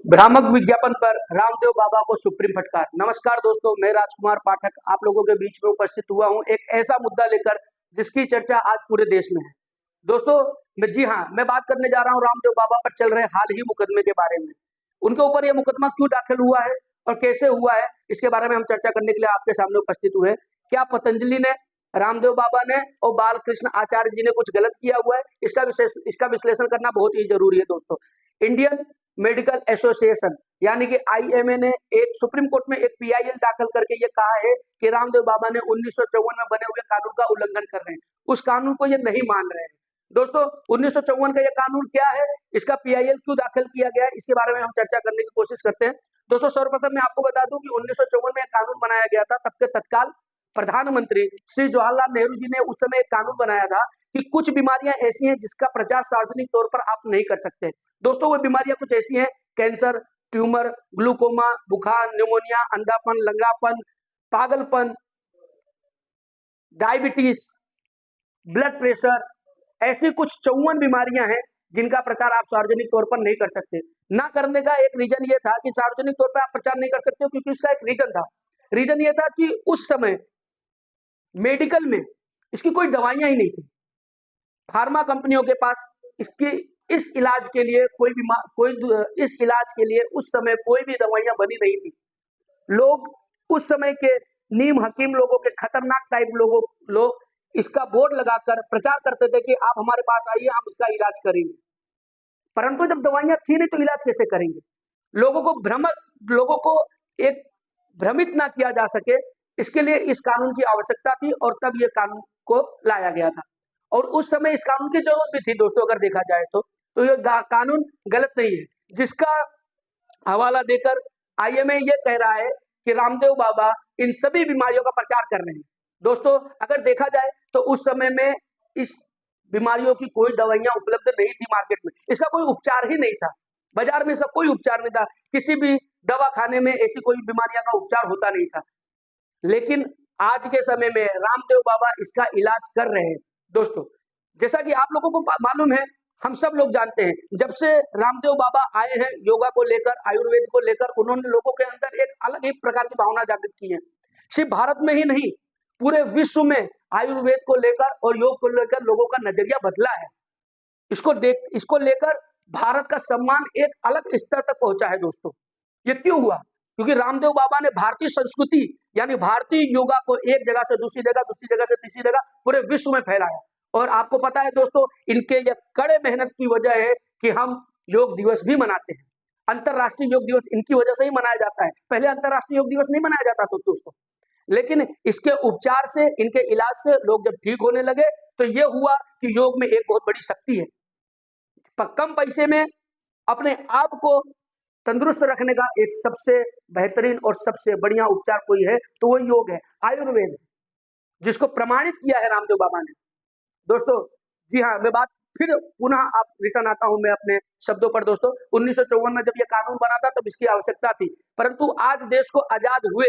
भ्रामक विज्ञापन पर रामदेव बाबा को सुप्रीम फटकार। नमस्कार दोस्तों, मैं राजकुमार पाठक आप लोगों के बीच में उपस्थित हुआ हूं एक ऐसा मुद्दा लेकर जिसकी चर्चा आज पूरे देश में है। दोस्तों, मैं बात करने जा रहा हूं रामदेव बाबा पर चल रहे हाल ही मुकदमे के बारे में। उनके ऊपर यह मुकदमा क्यों दाखिल हुआ है और कैसे हुआ है, इसके बारे में हम चर्चा करने के लिए आपके सामने उपस्थित हुए। क्या पतंजलि ने, रामदेव बाबा ने और बालकृष्ण आचार्य जी ने कुछ गलत किया हुआ है, इसका विश्लेषण करना बहुत ही जरूरी है। दोस्तों, इंडियन मेडिकल एसोसिएशन यानी कि आईएमए ने एक सुप्रीम कोर्ट में एक पीआईएल दाखिल करके ये कहा है कि रामदेव बाबा ने 1954 में बने हुए कानून का उल्लंघन कर रहे हैं। उस कानून को ये नहीं मान रहे हैं। दोस्तों, 1954 का ये कानून क्या है, इसका पीआईएल क्यों दाखिल किया गया है, इसके बारे में हम चर्चा करने की कोशिश करते हैं। दोस्तों, सर्वप्रथम मैं आपको बता दूं कि 1954 में एक कानून बनाया गया था। तब के तत्काल प्रधानमंत्री श्री जवाहरलाल नेहरू जी ने उस समय एक कानून बनाया था कि कुछ बीमारियां ऐसी हैं जिसका प्रचार सार्वजनिक तौर पर आप नहीं कर सकते। दोस्तों, वो बीमारियां कुछ ऐसी हैं: कैंसर, ट्यूमर, ग्लूकोमा, बुखार, न्यूमोनिया, अंधापन, लंगड़ापन, पागलपन, डायबिटीज, ब्लड प्रेशर। ऐसी कुछ 54 बीमारियां हैं जिनका प्रचार आप सार्वजनिक तौर पर नहीं कर सकते। ना करने का एक रीजन ये था कि सार्वजनिक तौर पर आप प्रचार नहीं कर सकते हो, क्योंकि इसका एक रीजन था। रीजन ये था कि उस समय मेडिकल में इसकी कोई दवाइयां ही नहीं थी। फार्मा कंपनियों के पास इस इलाज के लिए इस इलाज के लिए उस समय कोई भी दवाइयां बनी नहीं थी। लोग उस समय के नीम हकीम लोगों के खतरनाक टाइप लोग इसका बोर्ड लगाकर प्रचार करते थे कि आप हमारे पास आइए, हम इसका इलाज करेंगे। परंतु जब दवाइयां थी नहीं तो इलाज कैसे करेंगे? लोगों को एक भ्रमित ना किया जा सके, इसके लिए इस कानून की आवश्यकता थी और तब ये कानून को लाया गया था। और उस समय इस कानून की जरूरत भी थी। दोस्तों, अगर देखा जाए तो ये कानून गलत नहीं है, जिसका हवाला देकर आईएमए ये कह रहा है कि रामदेव बाबा इन सभी बीमारियों का प्रचार कर रहे हैं। दोस्तों, अगर देखा जाए तो उस समय में इस बीमारियों की कोई दवाइयां उपलब्ध नहीं थी मार्केट में। इसका कोई उपचार ही नहीं था। बाजार में इसका कोई उपचार नहीं था। किसी भी दवा खाने में ऐसी कोई बीमारियां का उपचार होता नहीं था। लेकिन आज के समय में रामदेव बाबा इसका इलाज कर रहे हैं। दोस्तों, जैसा कि आप लोगों को मालूम है, हम सब लोग जानते हैं, जब से रामदेव बाबा आए हैं योगा को लेकर, आयुर्वेद को लेकर, उन्होंने लोगों के अंदर एक अलग ही प्रकार की भावना जागृत की है। सिर्फ भारत में ही नहीं, पूरे विश्व में आयुर्वेद को लेकर और योग को लेकर लोगों का नजरिया बदला है। इसको लेकर भारत का सम्मान एक अलग स्तर तक पहुंचा है। दोस्तों, ये क्यों हुआ? क्योंकि रामदेव बाबा ने भारतीय संस्कृति यानी भारतीय योगा को एक जगह से दूसरी जगह, दूसरी जगह से तीसरी जगह पूरे विश्व में फैलाया। और आपको पता है दोस्तों, इनके ये कड़े मेहनत की वजह है कि हम योग दिवस भी मनाते हैं। अंतरराष्ट्रीय योग दिवस इनकी वजह से ही मनाया जाता है। पहले अंतरराष्ट्रीय योग दिवस नहीं मनाया जाता था दोस्तों। लेकिन इसके उपचार से, इनके इलाज से लोग जब ठीक होने लगे तो ये हुआ कि योग में एक बहुत बड़ी शक्ति है। कम पैसे में अपने आप को तंदुरुस्त रखने का एक सबसे बेहतरीन और सबसे बढ़िया उपचार कोई है तो वो योग है, आयुर्वेद है, जिसको प्रमाणित किया है रामदेव बाबा ने। दोस्तों, जी हाँ, मैं बात फिर पुनः आप रिटर्न आता हूं मैं अपने शब्दों पर। दोस्तों, 1954 में जब ये कानून बना था तब इसकी आवश्यकता थी, परंतु आज देश को आजाद हुए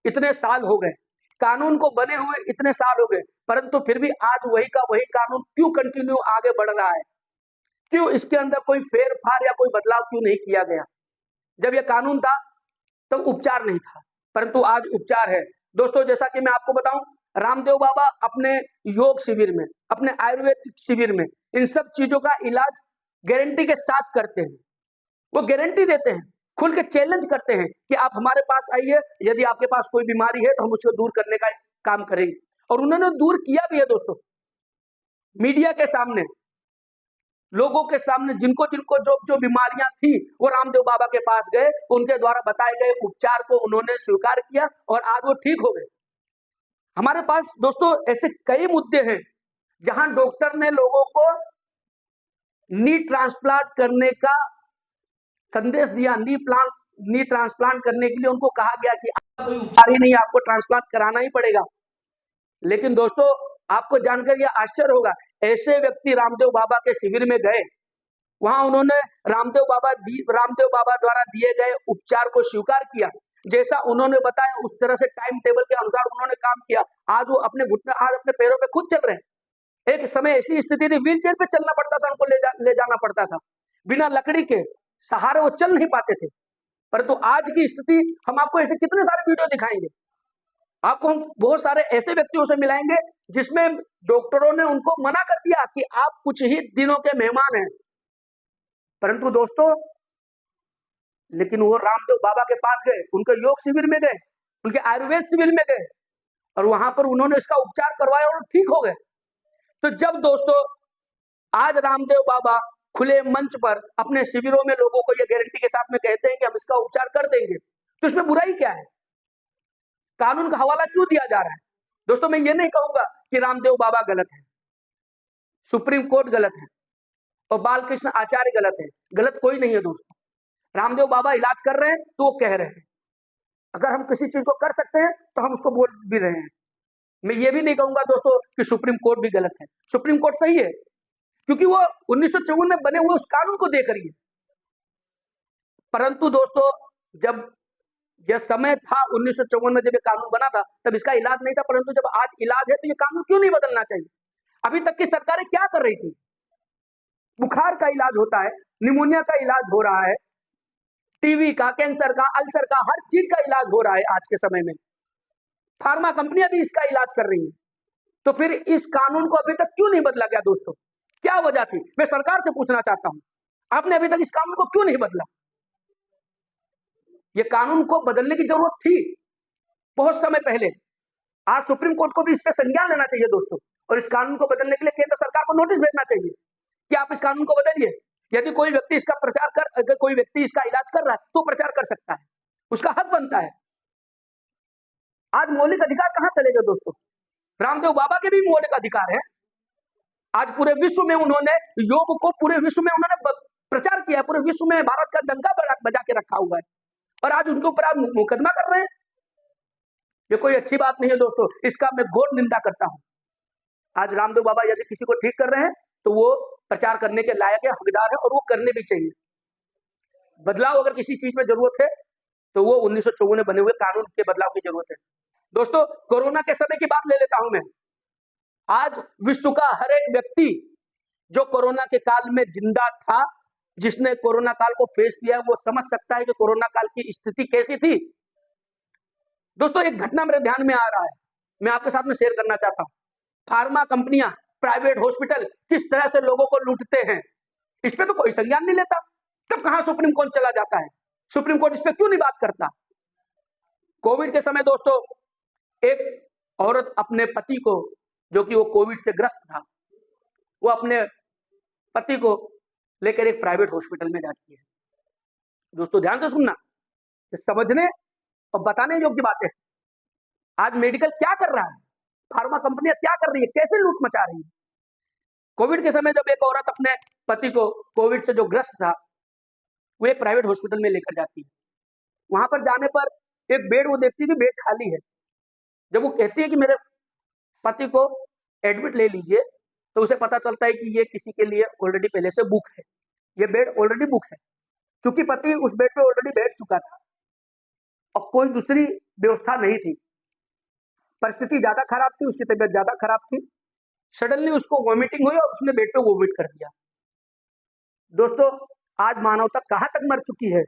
इतने साल हो गए, कानून को बने हुए इतने साल हो गए, परंतु फिर भी आज वही का वही कानून क्यों कंटिन्यू आगे बढ़ रहा है? क्यों इसके अंदर कोई फेर फार या कोई बदलाव क्यों नहीं किया गया? जब यह कानून था तब उपचार नहीं था, परंतु आज उपचार है। दोस्तों, जैसा कि मैं आपको बताऊं, रामदेव बाबा अपने योग शिविर में, अपने आयुर्वेदिक शिविर में इन सब चीजों का इलाज गारंटी के साथ करते हैं। वो गारंटी देते हैं, खुल के चैलेंज करते हैं कि आप हमारे पास आइए, यदि आपके पास कोई बीमारी है तो हम उसको दूर करने का काम करेंगे। और उन्होंने दूर किया भी है। दोस्तों, मीडिया के सामने, लोगों के सामने जिनको जिनको जो बीमारियां थी वो रामदेव बाबा के पास गए, उनके द्वारा बताए गए उपचार को उन्होंने स्वीकार किया और आज वो ठीक हो गए। हमारे पास दोस्तों ऐसे कई मुद्दे हैं जहां डॉक्टर ने लोगों को नी ट्रांसप्लांट करने का संदेश दिया। नी ट्रांसप्लांट करने के लिए उनको कहा गया कि आपका कोई उपचार ही नहीं, आपको ट्रांसप्लांट कराना ही पड़ेगा। लेकिन दोस्तों, आपको जानकर यह आश्चर्य होगा, ऐसे व्यक्ति रामदेव बाबा के शिविर में गए, वहां उन्होंने रामदेव बाबा द्वारा दिए गए उपचार को स्वीकार किया। जैसा उन्होंने बताया उस तरह से टाइम टेबल के अनुसार उन्होंने काम किया। आज वो अपने पैरों पे खुद चल रहे हैं। एक समय ऐसी स्थिति थी, व्हील चेयर पे चलना पड़ता था, उनको ले जाना पड़ता था बिना लकड़ी के। सहारे वो चल नहीं पाते थे। परंतु आज की स्थिति, हम आपको ऐसे कितने सारे वीडियो दिखाएंगे, आपको हम बहुत सारे ऐसे व्यक्तियों से मिलाएंगे जिसमें डॉक्टरों ने उनको मना कर दिया कि आप कुछ ही दिनों के मेहमान हैं। परंतु दोस्तों, लेकिन वो रामदेव बाबा के पास गए, उनके योग शिविर में गए, उनके आयुर्वेद शिविर में गए, और वहां पर उन्होंने इसका उपचार करवाया और ठीक हो गए। तो जब दोस्तों आज रामदेव बाबा खुले मंच पर अपने शिविरों में लोगों को ये गारंटी के साथ में कहते हैं कि हम इसका उपचार कर देंगे, तो इसमें बुराई क्या है? कानून का हवाला क्यों दिया जा रहा है? दोस्तों, मैं ये नहीं कहूंगा कि रामदेव बाबा गलत है, सुप्रीम कोर्ट गलत है और बालकृष्ण आचार्य गलत है। गलत कोई नहीं है दोस्तों। रामदेव बाबा इलाज कर रहे हैं तो वो कह रहे हैं, अगर हम किसी चीज को कर सकते हैं तो हम उसको बोल भी रहे हैं। मैं ये भी नहीं कहूंगा दोस्तों कि सुप्रीम कोर्ट भी गलत है। सुप्रीम कोर्ट सही है, क्योंकि वो 1954 में बने हुए उस कानून को देख रही है। परंतु दोस्तों, जब यह समय था 1954 में, जब ये कानून बना था, तब इसका इलाज नहीं था। परंतु जब आज इलाज है तो ये कानून क्यों नहीं बदलना चाहिए? अभी तक की सरकारें क्या कर रही थी? बुखार का इलाज होता है, निमोनिया का इलाज हो रहा है, टीबी का, कैंसर का, अल्सर का, हर चीज का इलाज हो रहा है आज के समय में। फार्मा कंपनियां भी इसका इलाज कर रही हैं। तो फिर इस कानून को अभी तक क्यों नहीं बदला गया दोस्तों? क्या वजह थी? मैं सरकार से पूछना चाहता हूं, आपने अभी तक इस कानून को क्यों नहीं बदला? ये कानून को बदलने की जरूरत थी बहुत समय पहले। आज सुप्रीम कोर्ट को भी इस पर संज्ञान लेना चाहिए दोस्तों, और इस कानून को बदलने के लिए केंद्र सरकार को नोटिस भेजना चाहिए कि आप इस कानून को बदलिए। यदि कोई व्यक्ति इसका प्रचार कर, अगर कोई व्यक्ति इसका इलाज कर रहा है तो प्रचार कर सकता है, उसका हक बनता है। आज मौलिक अधिकार कहां चले गए दोस्तों? रामदेव बाबा के भी मौलिक अधिकार है। आज पूरे विश्व में उन्होंने योग को, पूरे विश्व में उन्होंने प्रचार किया, पूरे विश्व में भारत का डंका बजा के रखा हुआ है, और आज उनके ऊपर आप मुकदमा कर रहे हैं। ये कोई अच्छी बात नहीं है दोस्तों, इसका मैं घोर निंदा करता हूं। आज रामदेव बाबा यदि किसी को ठीक कर रहे हैं तो वो प्रचार करने के लायक है, हकदार है, और वो करने भी चाहिए। बदलाव अगर किसी चीज में जरूरत है तो वो 1954 में बने हुए कानून के बदलाव की जरूरत है। दोस्तों, कोरोना के समय की बात ले लेता हूं मैं। आज विश्व का हर एक व्यक्ति जो कोरोना के काल में जिंदा था, जिसने कोरोना काल को फेस किया, वो समझ सकता है कि कोरोना काल की स्थिति कैसी थी। दोस्तों, एक घटना मेरे ध्यान में आ रहा है, मैं आपके साथ में शेयर करना चाहता हूं। फार्मा कंपनियां, प्राइवेट हॉस्पिटल किस तरह से लोगों को लूटते हैं, इस पे तो कोई संज्ञान नहीं लेता। तब कहां सुप्रीम कोर्ट चला जाता है? सुप्रीम कोर्ट इस पे क्यों नहीं बात करता? कोविड के समय दोस्तों, एक औरत अपने पति को, जो कि वो कोविड से ग्रस्त था, वो अपने पति को लेकर एक प्राइवेट हॉस्पिटल में जाती है। दोस्तों, ध्यान से सुनना, समझने और बताने योग्य बातें। आज मेडिकल क्या कर रहा है, फार्मा कंपनियां क्या कर रही है, कैसे लूट मचा रही है। कोविड के समय जब एक औरत अपने पति को, कोविड से जो ग्रस्त था, वो एक प्राइवेट हॉस्पिटल में लेकर जाती है। वहां पर जाने पर एक बेड वो देखती थी, बेड खाली है। जब वो कहती है कि मेरे पति को एडमिट ले लीजिए, तो उसे पता चलता है कि ये किसी के लिए ऑलरेडी पहले से बुक है, ये बेड ऑलरेडी बुक है। क्योंकि पति उस बेड पे ऑलरेडी बैठ चुका था और कोई दूसरी व्यवस्था नहीं थी, परिस्थिति ज्यादा खराब थी, उसकी तबीयत ज्यादा खराब थी। सडनली उसको वॉमिटिंग हुई और उसने बेड पे वॉमिट कर दिया। दोस्तों, आज मानवता कहां तक मर चुकी है,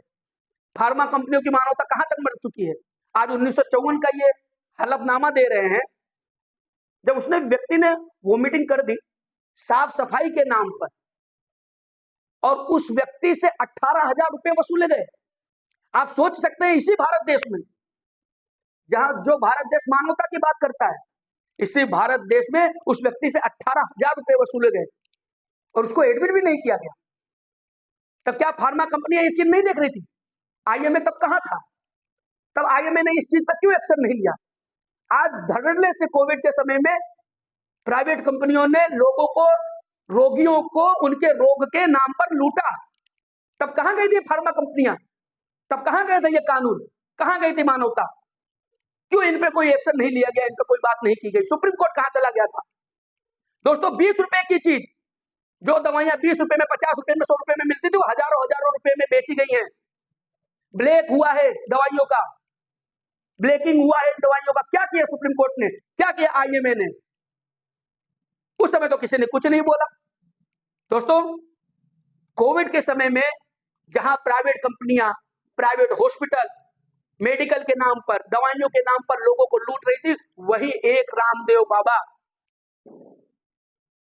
फार्मा कंपनियों की मानवता कहां तक मर चुकी है। आज 1954 का ये हलफनामा दे रहे हैं, जब उसने व्यक्ति ने वॉमिटिंग कर दी साफ सफाई के नाम पर, और उस व्यक्ति से 18,000 रुपए वसूले गए। आप सोच सकते हैं, इसी भारत देश में, जहां जो भारत देश मानवता की बात करता है, इसी भारत देश में उस व्यक्ति से 18,000 रुपए वसूले गए और उसको एडमिट भी नहीं किया गया। तब क्या फार्मा कंपनियां ये चीज नहीं देख रही थी? आईएमए तब कहां था? तब आईएमए ने इस चीज पर क्यों एक्शन नहीं लिया? आज धड़ल्ले से कोविड के समय में प्राइवेट कंपनियों ने लोगों को, रोगियों को उनके रोग के नाम पर लूटा। तब कहां गई थी फार्मा कंपनियां? तब कहां गए थे ये कानून? कहां गई थी मानवता? क्यों इन पे कोई एक्शन नहीं लिया गया, इन पे कोई बात नहीं की गई? सुप्रीम कोर्ट कहां चला गया था? दोस्तों, 20 रुपए की चीज, जो दवाइयां 20 रुपए में, 50 रुपए में, 100 रुपए में मिलती थी, वो हजारों हजारों रुपए में बेची गई हैं। ब्लैक हुआ है दवाइयों का, ब्लैकिंग हुआ है दवाइयों का। क्या किया सुप्रीम कोर्ट ने, क्या किया आईएमए ने? उस समय तो किसी ने कुछ नहीं बोला। दोस्तों, कोविड के समय में जहां प्राइवेट कंपनियां, प्राइवेट हॉस्पिटल मेडिकल के नाम पर, दवाइयों के नाम पर लोगों को लूट रही थी, वही एक रामदेव बाबा,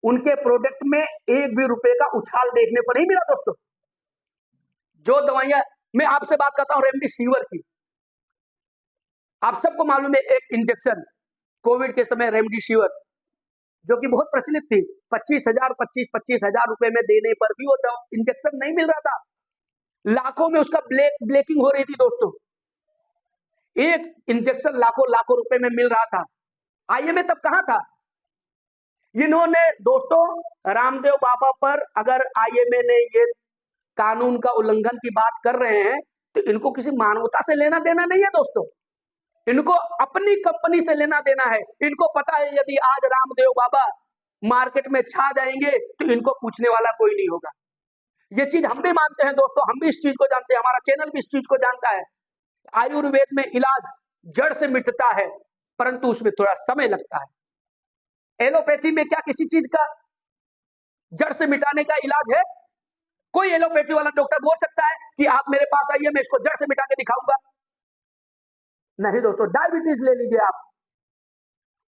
उनके प्रोडक्ट में एक भी रुपए का उछाल देखने को नहीं मिला दोस्तों। जो दवाइयां, मैं आपसे बात करता हूं रेमडेसिविर की, आप सबको मालूम है एक इंजेक्शन कोविड के समय रेमडेसिविर जो कि बहुत प्रचलित थी, 25,000 रुपए में देने पर भी वो इंजेक्शन नहीं मिल रहा था, लाखों में उसका ब्लेकिंग हो रही थी दोस्तों। एक इंजेक्शन लाखों लाखों रुपए में मिल रहा था। आईएमए तब कहां था? इन्होंने दोस्तों रामदेव बाबा पर अगर आईएमए ने ये कानून का उल्लंघन की बात कर रहे हैं तो इनको किसी मानवता से लेना देना नहीं है दोस्तों, इनको अपनी कंपनी से लेना देना है। इनको पता है यदि आज रामदेव बाबा मार्केट में छा जाएंगे तो इनको पूछने वाला कोई नहीं होगा। ये चीज हम भी मानते हैं दोस्तों, हम भी इस चीज को जानते हैं, हमारा चैनल भी इस चीज को जानता है। आयुर्वेद में इलाज जड़ से मिटता है, परंतु उसमें थोड़ा समय लगता है। एलोपैथी में क्या किसी चीज का जड़ से मिटाने का इलाज है? कोई एलोपैथी वाला डॉक्टर बोल सकता है कि आप मेरे पास आइए, मैं इसको जड़ से मिटा के दिखाऊंगा? नहीं दोस्तों। डायबिटीज ले लीजिए आप,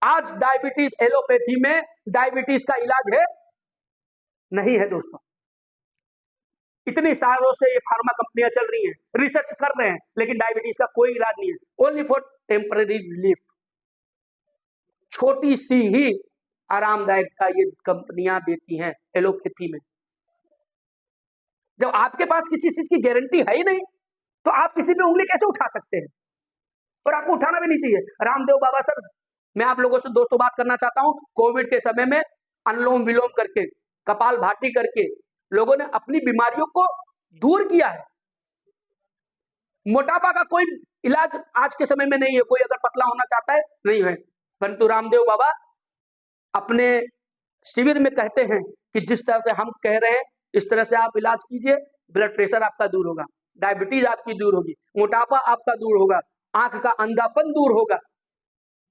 आज डायबिटीज, एलोपैथी में डायबिटीज का इलाज है? नहीं है दोस्तों। इतनी सालों से ये फार्मा कंपनियां चल रही हैं, रिसर्च कर रहे हैं, लेकिन डायबिटीज का कोई इलाज नहीं है, ओनली फॉर टेम्पररी रिलीफ। छोटी सी ही आरामदायक का ये कंपनियां देती हैं एलोपैथी में। जब आपके पास किसी चीज की गारंटी है ही नहीं तो आप किसी पे उंगली कैसे उठा सकते हैं? और आपको उठाना भी नहीं चाहिए। रामदेव बाबा सर, मैं आप लोगों से दोस्तों बात करना चाहता हूं, कोविड के समय में अनुलोम विलोम करके, कपाल भाती करके लोगों ने अपनी बीमारियों को दूर किया है। मोटापा का कोई इलाज आज के समय में नहीं है, कोई अगर पतला होना चाहता है नहीं है, परंतु रामदेव बाबा अपने शिविर में कहते हैं कि जिस तरह से हम कह रहे हैं इस तरह से आप इलाज कीजिए, ब्लड प्रेशर आपका दूर होगा, डायबिटीज आपकी दूर होगी, मोटापा आपका दूर होगा, आंख का अंधापन दूर होगा,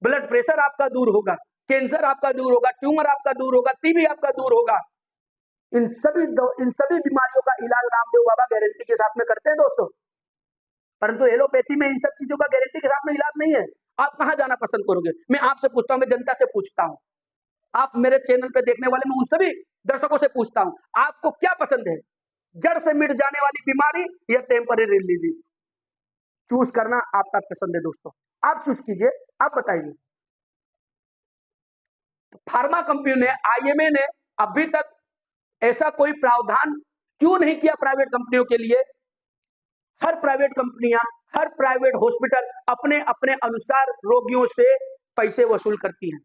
ब्लड प्रेशर आपका दूर होगा, कैंसर आपका दूर होगा, ट्यूमर आपका दूर होगा, टीबी आपका दूर होगा। इन सभी बीमारियों का इलाज रामदेव बाबा गारंटी के साथ में करते हैं दोस्तों। परंतु एलोपैथी में इन सब चीजों का गारंटी के साथ में इलाज नहीं है। आप कहां जाना पसंद करोगे? मैं आपसे पूछता हूं, मैं जनता से पूछता हूं, आप मेरे चैनल पे देखने वाले, मैं उन सभी दर्शकों से पूछता हूं, आपको क्या पसंद है, जड़ से मिट जाने वाली बीमारी या टेम्पररी रिलीफ? चूज करना आपका पसंद है दोस्तों, आप चूज कीजिए, आप बताइए। फार्मा कंपनी ने, आईएमए ने अभी तक ऐसा कोई प्रावधान क्यों नहीं किया प्राइवेट कंपनियों के लिए? हर प्राइवेट कंपनियां, हर प्राइवेट हॉस्पिटल अपने अपने अनुसार रोगियों से पैसे वसूल करती हैं।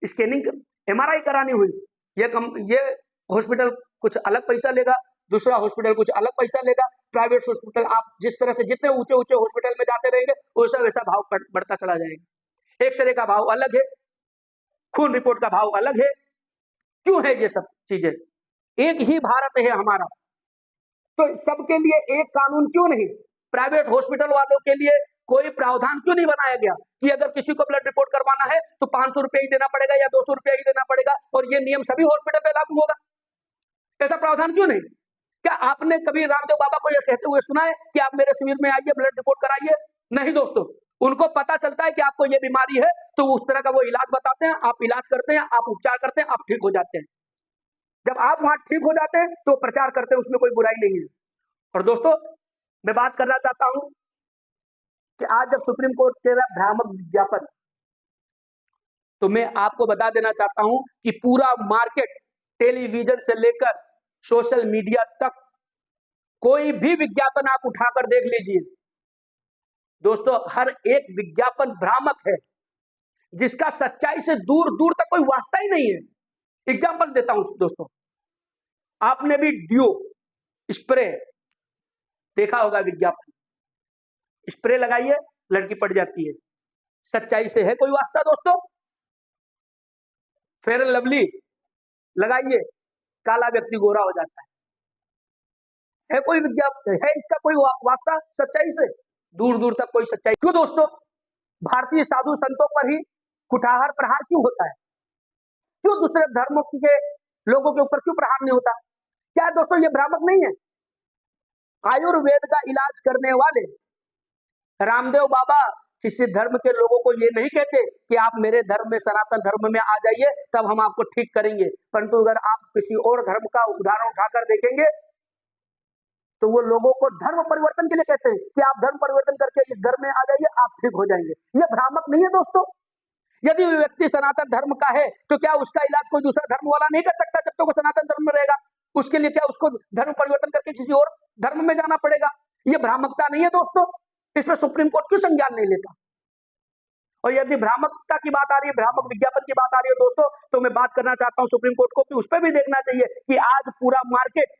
स्कैनिंग, एमआरआई करानी हुई, ये हॉस्पिटल कुछ अलग पैसा लेगा, दूसरा हॉस्पिटल कुछ अलग पैसा लेगा। प्राइवेट हॉस्पिटल, आप जिस तरह से जितने ऊंचे ऊंचे हॉस्पिटल में जाते रहेंगे वैसा वैसा भाव बढ़ता चला जाएगा। एक्सरे का भाव अलग है, खून रिपोर्ट का भाव अलग है। क्यों है ये सब चीजें? एक ही भारत है हमारा, तो सबके लिए एक कानून क्यों नहीं? प्राइवेट हॉस्पिटल वालों के लिए कोई प्रावधान क्यों नहीं बनाया गया कि अगर किसी को ब्लड रिपोर्ट करवाना है तो 500 रुपए ही देना पड़ेगा या 200 रुपया ही देना पड़ेगा, और ये नियम सभी हॉस्पिटल पे लागू होगा? ऐसा प्रावधान क्यों नहीं? क्या आपने कभी रामदेव बाबा को यह कहते हुए सुना है कि आप मेरे शिविर में आइए, ब्लड रिपोर्ट कराइए? नहीं दोस्तों, उनको पता चलता है कि आपको ये बीमारी है तो उस तरह का वो इलाज बताते हैं, आप इलाज करते हैं, आप उपचार करते हैं, आप ठीक हो जाते हैं। जब आप वहां ठीक हो जाते हैं तो प्रचार करते हैं, उसमें कोई बुराई नहीं है। और दोस्तों, मैं बात करना चाहता हूं कि आज जब सुप्रीम कोर्ट कह रहा है भ्रामक विज्ञापन, तो मैं आपको बता देना चाहता हूं कि पूरा मार्केट, टेलीविजन से लेकर सोशल मीडिया तक, कोई भी विज्ञापन आप उठाकर देख लीजिए दोस्तों, हर एक विज्ञापन भ्रामक है, जिसका सच्चाई से दूर दूर तक कोई वास्ता ही नहीं है। एग्जाम्पल देता हूं दोस्तों, आपने भी डियो स्प्रे देखा होगा, विज्ञापन, स्प्रे लगाइए लड़की पड़ जाती है, सच्चाई से है कोई वास्ता दोस्तों? फेयर एंड लवली लगाइए, काला व्यक्ति गोरा हो जाता है कोई विज्ञापन, है इसका कोई वास्ता सच्चाई से? दूर दूर तक कोई सच्चाई। क्यों दोस्तों भारतीय साधु संतों पर ही कुठार प्रहार क्यों होता है? क्यों दूसरे धर्मों के लोगों के ऊपर क्यों प्रहार नहीं होता? क्या दोस्तों ये भ्रामक नहीं है? आयुर्वेद का इलाज करने वाले रामदेव बाबा किसी धर्म के लोगों को ये नहीं कहते कि आप मेरे धर्म में, सनातन धर्म में आ जाइए, तब हम आपको ठीक करेंगे। परंतु अगर आप किसी और धर्म का उदाहरण उठाकर देखेंगे तो वो लोगों को धर्म परिवर्तन के लिए कहते हैं कि आप धर्म परिवर्तन करके इस धर्म में आ जाइए, आप ठीक हो जाएंगे। ये भ्रामक नहीं है दोस्तों। यदि वो व्यक्ति सनातन धर्म का है तो क्या उसका इलाज कोई दूसरा धर्म वाला नहीं कर सकता? जब तक वो सनातन धर्म में रहेगा, उसके लिए क्या उसको धर्म परिवर्तन करके किसी और धर्म में जाना पड़ेगा? ये भ्रामकता नहीं है दोस्तों। इस पर सुप्रीम कोर्ट क्यों संज्ञान नहीं लेता? और यदि भ्रामकता की बात आ रही है, भ्रामक विज्ञापन की बात आ रही है दोस्तों, तो मैं बात करना चाहता हूं सुप्रीम कोर्ट को कि उस पर भी देखना चाहिए कि आज पूरा मार्केट,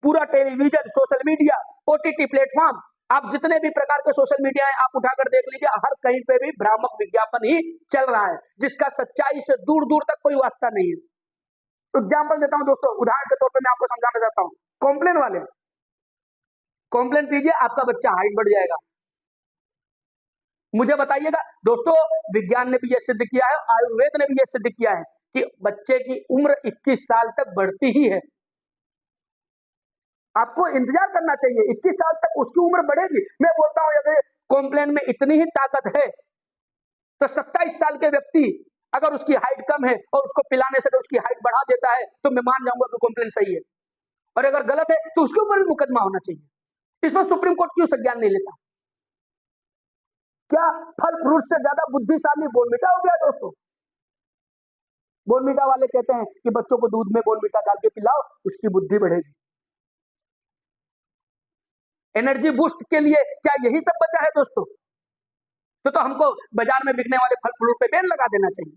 पूरा television, social media, OTT platform, आप जितने भी प्रकार के सोशल मीडिया है आप उठाकर देख लीजिए, हर कहीं पे भी भ्रामक विज्ञापन ही चल रहा है, जिसका सच्चाई से दूर दूर तक कोई वास्ता नहीं है। एग्जाम्पल देता हूं दोस्तों, उदाहरण के तौर पे मैं आपको समझाना चाहता हूं। कॉम्प्लेन वाले, कॉम्प्लेन पीजिए, आपका बच्चा हाइट बढ़ जाएगा। मुझे बताइएगा दोस्तों, विज्ञान ने भी यह सिद्ध किया है, आयुर्वेद ने भी यह सिद्ध किया है कि बच्चे की उम्र 21 साल तक बढ़ती ही है। आपको इंतजार करना चाहिए, 21 साल तक उसकी उम्र बढ़ेगी। मैं बोलता हूं यदि कॉम्प्लेन में इतनी ही ताकत है तो 27 साल के व्यक्ति अगर उसकी हाइट कम है और उसको पिलाने से तो उसकी हाइट बढ़ा देता है तो मैं मान जाऊंगा कि कॉम्प्लेन सही है, और अगर गलत है तो उसके ऊपर भी मुकदमा होना चाहिए। इसमें सुप्रीम कोर्ट क्यों संज्ञान नहीं लेता? क्या फल फ्रूट से ज्यादा बुद्धिशाली बोर्नविटा हो गया दोस्तों? बोर्नविटा वाले कहते हैं कि बच्चों को दूध में बोर्नविटा डाल के पिलाओ, उसकी बुद्धि बढ़ेगी। एनर्जी बूस्ट के लिए क्या यही सब बचा है दोस्तों? तो हमको बाजार में बिकने वाले फल फ्रूट पे बैन लगा देना चाहिए,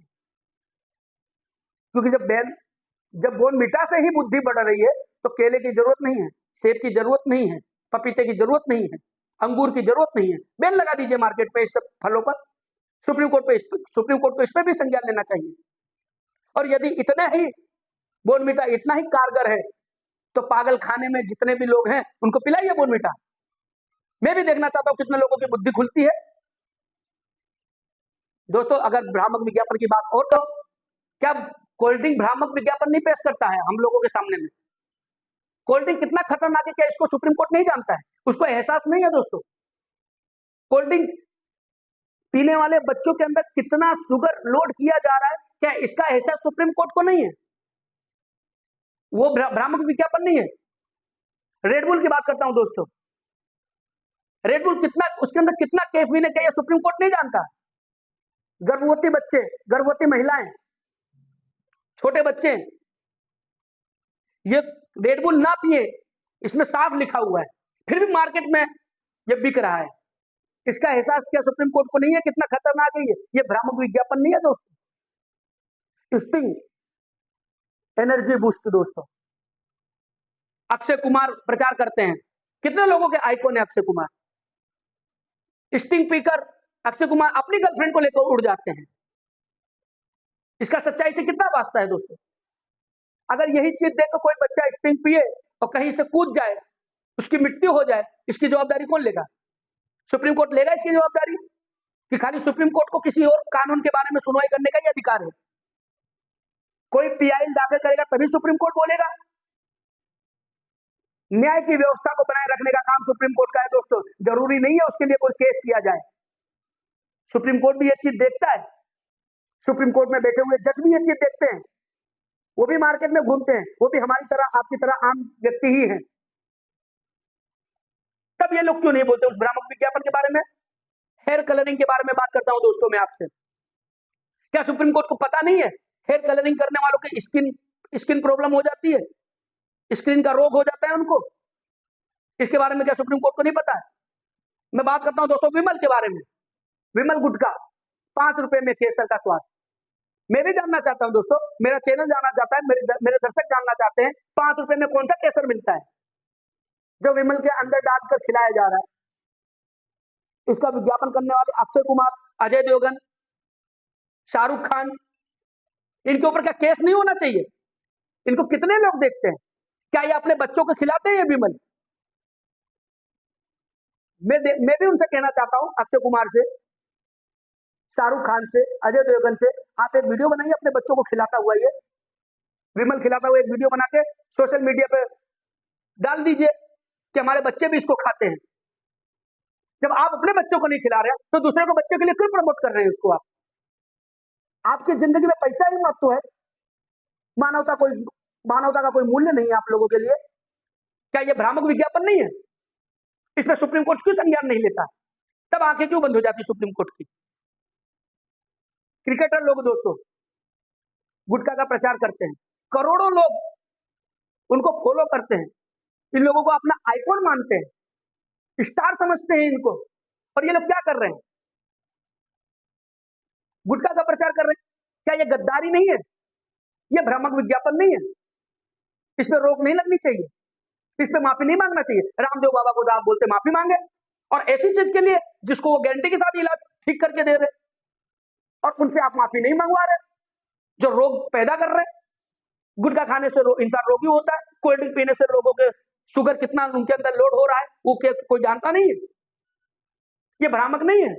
क्योंकि जब बोर्नविटा से ही बुद्धि बढ़ रही है तो केले की जरूरत नहीं है, सेब की जरूरत नहीं है, पपीते की जरूरत नहीं है, अंगूर की जरूरत नहीं है। बैन लगा दीजिए मार्केट में इस सब फलों पर। सुप्रीम कोर्ट को इस पर भी संज्ञान लेना चाहिए। और यदि इतना ही बोर्नविटा इतना ही कारगर है तो पागल खाने में जितने भी लोग हैं उनको पिलाइए बोर्नविटा। मैं भी देखना चाहता हूं कितने लोगों की बुद्धि खुलती है। दोस्तों, अगर भ्रामक विज्ञापन की बात और करो, क्या कोल्ड ड्रिंक भ्रामक विज्ञापन नहीं पेश करता है हम लोगों के सामने में? कोल्ड ड्रिंक कितना खतरनाक है, क्या इसको सुप्रीम कोर्ट नहीं जानता है? उसको एहसास नहीं है दोस्तों? कोल्ड ड्रिंक पीने वाले बच्चों के अंदर कितना शुगर लोड किया जा रहा है, क्या इसका एहसास सुप्रीम कोर्ट को नहीं है? वो भ्रामक विज्ञापन नहीं है। रेडबुल की बात करता हूं दोस्तों, रेडबुल कितना, उसके अंदर कितना कैफीन है, क्या ये सुप्रीम कोर्ट नहीं जानता? गर्भवती बच्चे, गर्भवती महिलाएं, छोटे बच्चे ये रेडबुल ना पिए, इसमें साफ लिखा हुआ है, फिर भी मार्केट में ये बिक रहा है। इसका एहसास क्या सुप्रीम कोर्ट को नहीं है कितना खतरनाक है ये भ्रामक विज्ञापन नहीं है दोस्तों। स्टिंग एनर्जी बूस्ट दोस्तों, अक्षय कुमार प्रचार करते हैं, कितने लोगों के आइकॉन है अक्षय कुमार। स्टिंग पीकर अक्षय कुमार अपनी गर्लफ्रेंड को लेकर उड़ जाते हैं। इसका सच्चाई से कितना वास्ता है दोस्तों? अगर यही चीज देखकर कोई बच्चा स्टिंग पिए और कहीं से कूद जाए, उसकी मृत्यु हो जाए, इसकी जवाबदारी कौन लेगा? सुप्रीम कोर्ट लेगा इसकी जवाबदारी? कि खाली सुप्रीम कोर्ट को किसी और कानून के बारे में सुनवाई करने का ही अधिकार है? कोई पीआई दाखिल करेगा तभी सुप्रीम कोर्ट बोलेगा? न्याय की व्यवस्था को बनाए रखने का काम सुप्रीम कोर्ट का है दोस्तों। जरूरी नहीं है उसके लिए कोई केस किया जाए। सुप्रीम कोर्ट भी ये चीज देखता है, सुप्रीम कोर्ट में बैठे हुए जज भी ये चीज देखते हैं, वो भी मार्केट में घूमते हैं, वो भी हमारी तरह आपकी तरह आम व्यक्ति ही है। तब ये लोग क्यों नहीं बोलते उस भ्रामक विज्ञापन के बारे में? हेयर कलरिंग के बारे में बात करता हूं दोस्तों मैं आपसे। क्या सुप्रीम कोर्ट को पता नहीं है हेयर कलरिंग करने वालों की स्किन प्रॉब्लम हो जाती है, स्किन का रोग हो जाता है उनको? इसके बारे में क्या सुप्रीम कोर्ट को नहीं पता है? मैं बात करता हूं दोस्तों विमल के बारे में। विमल गुटखा, 5 रुपए में केसर का स्वाद। मैं भी जानना चाहता हूं दोस्तों, मेरा चैनल जानना चाहता है, मेरे दर्शक जानना चाहते हैं 5 रुपए में कौन सा केसर मिलता है जो विमल के अंदर डालकर खिलाया जा रहा है। इसका विज्ञापन करने वाले अक्षय कुमार, अजय देवगन, शाहरुख खान, इनके ऊपर क्या केस नहीं होना चाहिए? इनको कितने लोग देखते हैं? क्या ये अपने बच्चों को खिलाते हैं ये विमल? मैं भी उनसे कहना चाहता हूं, अक्षय कुमार से, शाहरुख खान से, अजय देवगन से, आप एक वीडियो बनाइए अपने बच्चों को खिलाता हुआ, ये विमल खिलाता हुआ एक वीडियो बना के सोशल मीडिया पे डाल दीजिए। कि हमारे बच्चे भी इसको खाते हैं। जब आप अपने बच्चों को नहीं खिला रहे तो दूसरे को बच्चे के लिए क्यों प्रमोट कर रहे हैं उसको? आपकी जिंदगी में पैसा ही महत्व है, मानवता का कोई मूल्य नहीं है आप लोगों के लिए। क्या ये भ्रामक विज्ञापन नहीं है? इसमें सुप्रीम कोर्ट क्यों संज्ञान नहीं लेता? तब आंखें क्यों बंद हो जाती सुप्रीम कोर्ट की? क्रिकेटर लोग दोस्तों गुटखा का प्रचार करते हैं, करोड़ों लोग उनको फॉलो करते हैं, इन लोगों को अपना आइकॉन मानते हैं, स्टार समझते हैं इनको, और ये लोग क्या कर रहे हैं? गुटखा का प्रचार कर रहे हैं। क्या ये गद्दारी नहीं है? ये भ्रामक विज्ञापन नहीं है? इसमें रोक नहीं लगनी चाहिए? इस पे माफी नहीं मांगना चाहिए? रामदेव बाबा को आप बोलते माफी मांगे, और ऐसी चीज के लिए जिसको वो गारंटी के साथ इलाज ठीक करके दे रहे, और उनसे आप माफी नहीं मंगवा रहे, जो रोग पैदा कर रहे हैं। गुटखा खाने से इंसान रोगी होता है, कोल्ड ड्रिंक पीने से लोगों के शुगर कितना उनके अंदर लोड हो रहा है वो कोई जानता नहीं है। ये भ्रामक नहीं है।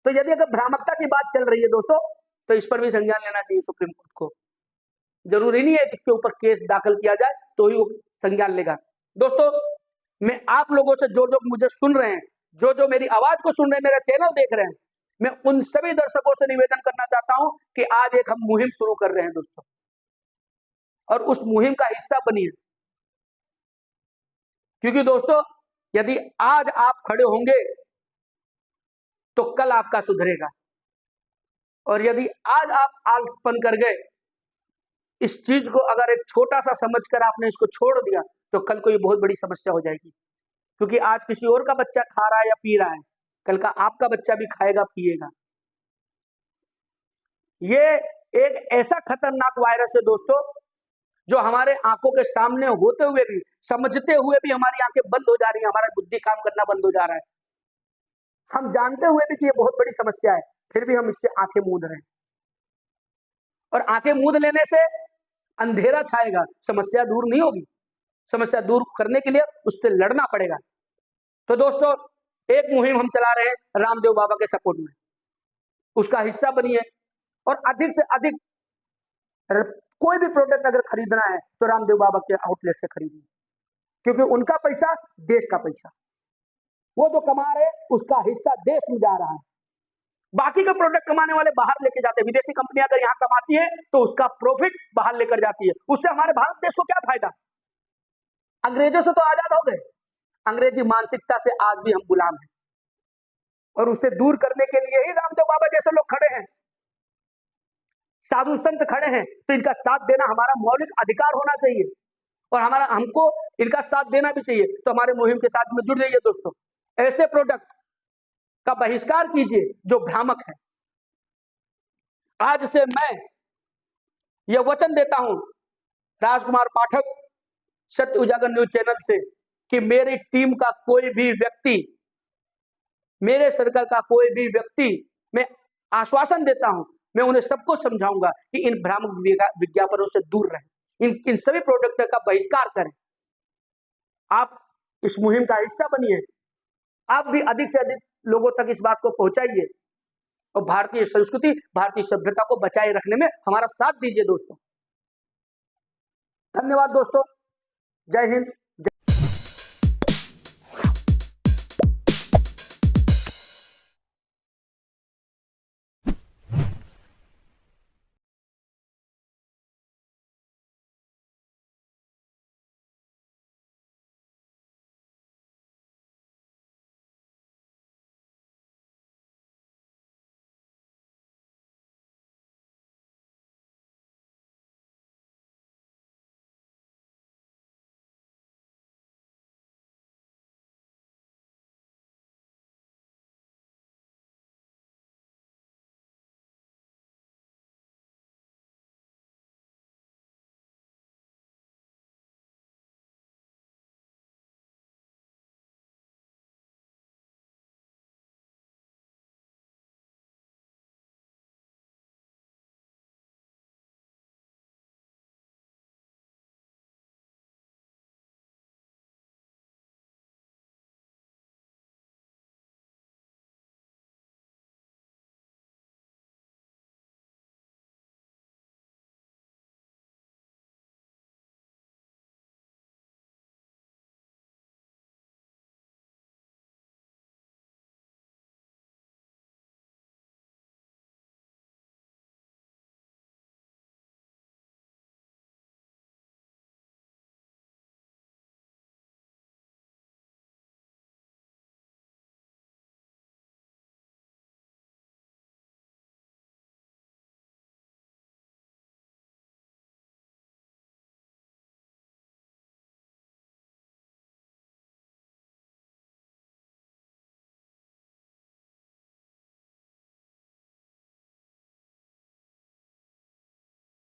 तो यदि अगर भ्रामकता की बात चल रही है दोस्तों, तो इस पर भी संज्ञान लेना चाहिए सुप्रीम कोर्ट को। जरूरी नहीं है कि इसके ऊपर केस दाखिल किया जाए तो ही वो संज्ञान लेगा। दोस्तों मैं आप लोगों से जो मुझे सुन रहे हैं, जो मेरी आवाज को सुन रहे हैं, मेरा चैनल देख रहे हैं, मैं उन सभी दर्शकों से निवेदन करना चाहता हूं कि आज एक हम मुहिम शुरू कर रहे हैं दोस्तों, और उस मुहिम का हिस्सा बनिए। क्योंकि दोस्तों यदि आज आप खड़े होंगे तो कल आपका सुधरेगा, और यदि आज आप आलसपन कर गए, इस चीज को अगर एक छोटा सा समझकर आपने इसको छोड़ दिया, तो कल को ये बहुत बड़ी समस्या हो जाएगी। क्योंकि आज किसी और का बच्चा खा रहा है या पी रहा है, कल का आपका बच्चा भी खाएगा पिएगा। ये एक ऐसा खतरनाक वायरस है दोस्तों, जो हमारे आंखों के सामने होते हुए भी, समझते हुए भी हमारी आंखें बंद हो जा रही है, हमारा बुद्धि काम करना बंद हो जा रहा है। हम जानते हुए भी कि ये बहुत बड़ी समस्या है, फिर भी हम इससे आंखें मूंद रहे हैं, और आंखें मूंद लेने से अंधेरा छाएगा, समस्या दूर नहीं होगी। समस्या दूर करने के लिए उससे लड़ना पड़ेगा। तो दोस्तों एक मुहिम हम चला रहे हैं रामदेव बाबा के सपोर्ट में, उसका हिस्सा बनिए, और अधिक से अधिक कोई भी प्रोडक्ट अगर खरीदना है तो रामदेव बाबा के आउटलेट से खरीदिए, क्योंकि उनका पैसा देश का पैसा, वो जो कमा रहे उसका हिस्सा देश में जा रहा है। बाकी का प्रोडक्ट कमाने वाले बाहर लेके जाते हैं, विदेशी कंपनियां अगर यहाँ कमाती है तो उसका प्रॉफिट बाहर लेकर जाती है, उससे हमारे भारत देश को क्या फायदा? अंग्रेजों से तो आजाद हो गए, अंग्रेजी मानसिकता से आज भी हम गुलाम हैं, और उसे दूर करने के लिए ही रामदेव बाबा जैसे लोग खड़े हैं, साधु संत खड़े हैं। तो इनका साथ देना हमारा मौलिक अधिकार होना चाहिए, और हमको इनका साथ देना भी चाहिए। तो हमारे मुहिम के साथ में जुड़ जाइए दोस्तों, ऐसे प्रोडक्ट का बहिष्कार कीजिए जो भ्रामक है। आज से मैं यह वचन देता हूं राजकुमार पाठक, सत्य उजागर न्यूज चैनल से, कि मेरी टीम का कोई भी व्यक्ति, मेरे सर्कल का कोई भी व्यक्ति, मैं आश्वासन देता हूं, मैं उन्हें सबको समझाऊंगा कि इन भ्रामक विज्ञापनों से दूर रहें, इन सभी प्रोडक्ट का बहिष्कार करें। आप इस मुहिम का हिस्सा बनिए, आप भी अधिक से अधिक लोगों तक इस बात को पहुंचाइए, और भारतीय संस्कृति, भारतीय सभ्यता को बचाए रखने में हमारा साथ दीजिए दोस्तों। धन्यवाद दोस्तों, जय हिंद।